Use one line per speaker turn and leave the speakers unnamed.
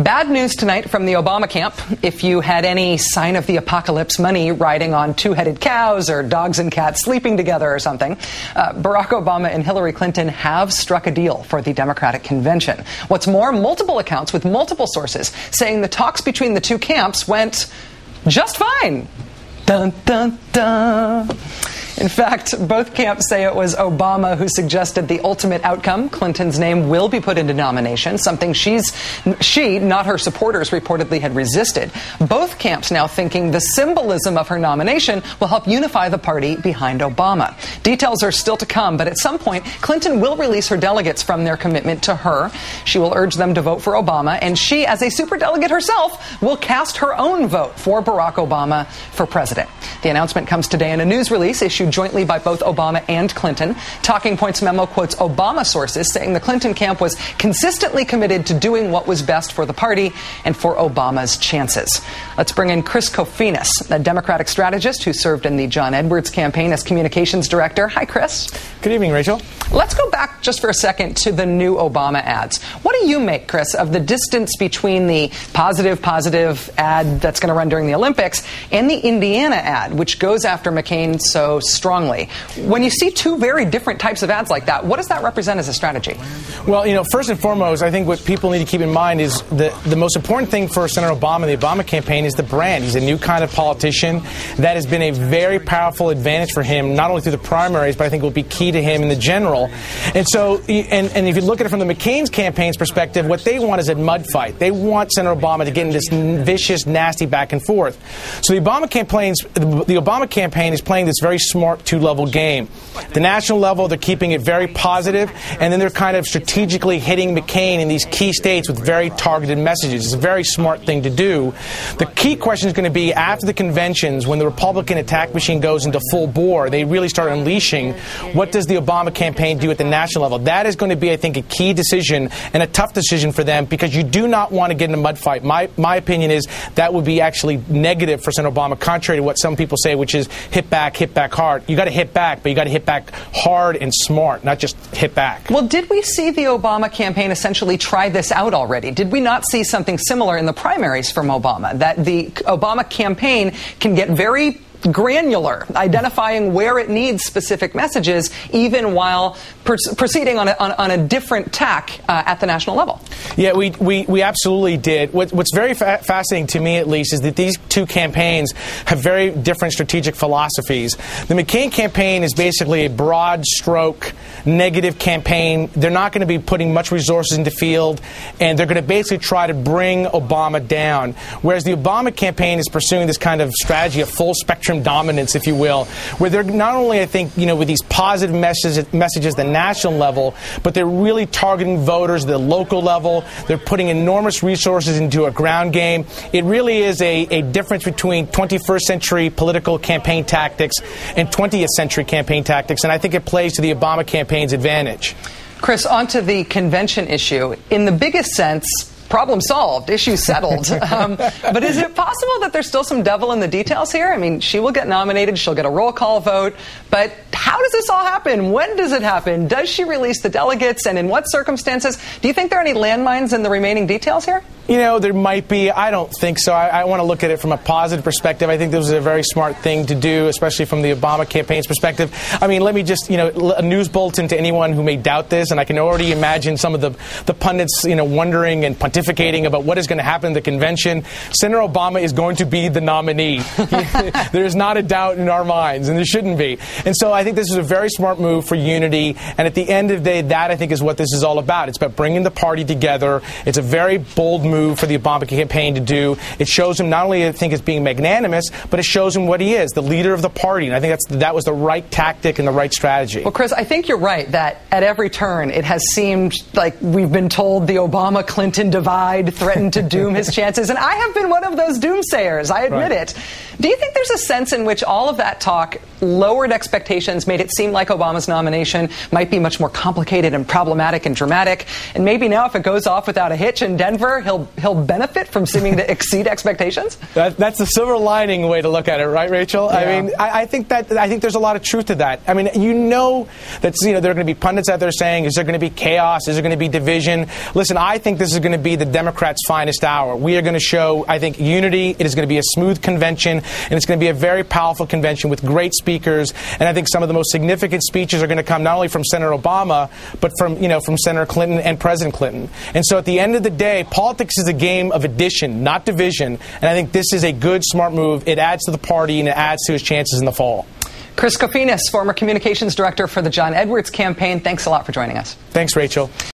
Bad news tonight from the Obama camp. If you had any sign of the apocalypse money riding on two-headed cows or dogs and cats sleeping together or something, Barack Obama and Hillary Clinton have struck a deal for the Democratic convention. What's more, multiple accounts with multiple sources saying the talks between the two camps went just fine. Dun, dun, dun. In fact, both camps say it was Obama who suggested the ultimate outcome. Clinton's name will be put into nomination, something she, not her supporters, reportedly had resisted. Both camps now thinking the symbolism of her nomination will help unify the party behind Obama. Details are still to come, but at some point, Clinton will release her delegates from their commitment to her. She will urge them to vote for Obama, and she, as a superdelegate herself, will cast her own vote for Barack Obama for president. The announcement comes today in a news release issued jointly by both Obama and Clinton. Talking Points memo quotes Obama sources saying the Clinton camp was consistently committed to doing what was best for the party and for Obama's chances. Let's bring in Chris Kofinas, a Democratic strategist who served in the John Edwards campaign as communications director. Hi, Chris.
Good evening, Rachel.
Let's go back just for a second to the new Obama ads. What do you make, Chris, of the distance between the positive ad that's going to run during the Olympics and the Indiana ad, which goes after McCain so strongly? When you see two very different types of ads like that, what does that represent as a strategy?
Well, first and foremost, I think what people need to keep in mind is the most important thing for Senator Obama and the Obama campaign is the brand. He's a new kind of politician. That has been a very powerful advantage for him, not only through the primaries, but I think will be key to him in the general. And so, and if you look at it from the McCain's campaign's perspective, what they want is a mud fight. They want Senator Obama to get in this vicious, nasty back and forth. So the Obama campaign is playing this very smart two-level game. The national level, they're keeping it very positive, and then they're kind of strategically hitting McCain in these key states with very targeted messages. It's a very smart thing to do. The key question is going to be after the conventions, when the Republican attack machine goes into full bore, they really start unleashing. What does the Obama campaign do at the national level? That is going to be, I think, a key decision and a tough decision for them because you do not want to get in a mud fight. My opinion is that would be actually negative for Senator Obama, contrary to what some people say, which is hit back hard. You got to hit back, but you got to hit back hard and smart, not just hit back.
Well, did we see the Obama campaign essentially try this out already? Did we not see something similar in the primaries from Obama, that the Obama campaign can get very granular, identifying where it needs specific messages, even while proceeding on a different tack at the national level?
Yeah, we absolutely did. What's very fascinating to me, at least, is that these two campaigns have very different strategic philosophies. The McCain campaign is basically a broad stroke negative campaign. They're not going to be putting much resources into field, and they're going to basically try to bring Obama down. Whereas the Obama campaign is pursuing this kind of strategy of full spectrum dominance, if you will, where they're not only, I think, with these positive messages at the national level, but they're really targeting voters at the local level. They're putting enormous resources into a ground game. It really is a difference between 21st century political campaign tactics and 20th century campaign tactics, and I think it plays to the Obama campaign's advantage.
Chris, onto the convention issue. In the biggest sense, problem solved, issue settled. But is it possible that there's still some devil in the details here? I mean, she will get nominated, she'll get a roll call vote, but how does this all happen? When does it happen? Does she release the delegates, and in what circumstances? Do you think there are any landmines in the remaining details here?
There might be. I don't think so. I want to look at it from a positive perspective. I think this was a very smart thing to do, especially from the Obama campaign's perspective. I mean, let me just, a news bulletin to anyone who may doubt this, and I can already imagine some of the pundits, wondering and pontificating about what is going to happen in the convention. Senator Obama is going to be the nominee. There is not a doubt in our minds, and there shouldn't be. And so I think this is a very smart move for unity, and at the end of the day, that I think is what this is all about. It's about bringing the party together. It's a very bold move for the Obama campaign to do. It shows him not only, I think, as being magnanimous, but it shows him what he is, the leader of the party. And I think that was the right tactic and the right strategy.
Well, Chris, I think you're right that at every turn it has seemed like we've been told the Obama-Clinton divide threatened to doom his chances. And I have been one of those doomsayers, I admit it. Do you think there's a sense in which all of that talk lowered expectations, made it seem like Obama's nomination might be much more complicated and problematic and dramatic, and maybe now if it goes off without a hitch in Denver, he'll he'll benefit from seeming to exceed expectations?
That's the silver lining way to look at it, right, Rachel?
Yeah.
I mean, I think there's a lot of truth to that. I mean, that there are going to be pundits out there saying, is there going to be chaos? Is there going to be division? Listen, I think this is going to be the Democrats' finest hour. We are going to show, I think, unity. It is going to be a smooth convention, and it's going to be a very powerful convention with great speakers. And I think some of the most significant speeches are going to come not only from Senator Obama, but from Senator Clinton and President Clinton. And so at the end of the day, politics is a game of addition, not division. And I think this is a good, smart move. It adds to the party and it adds to his chances in the fall.
Chris Kofinas, former communications director for the John Edwards campaign, thanks a lot for joining us.
Thanks, Rachel.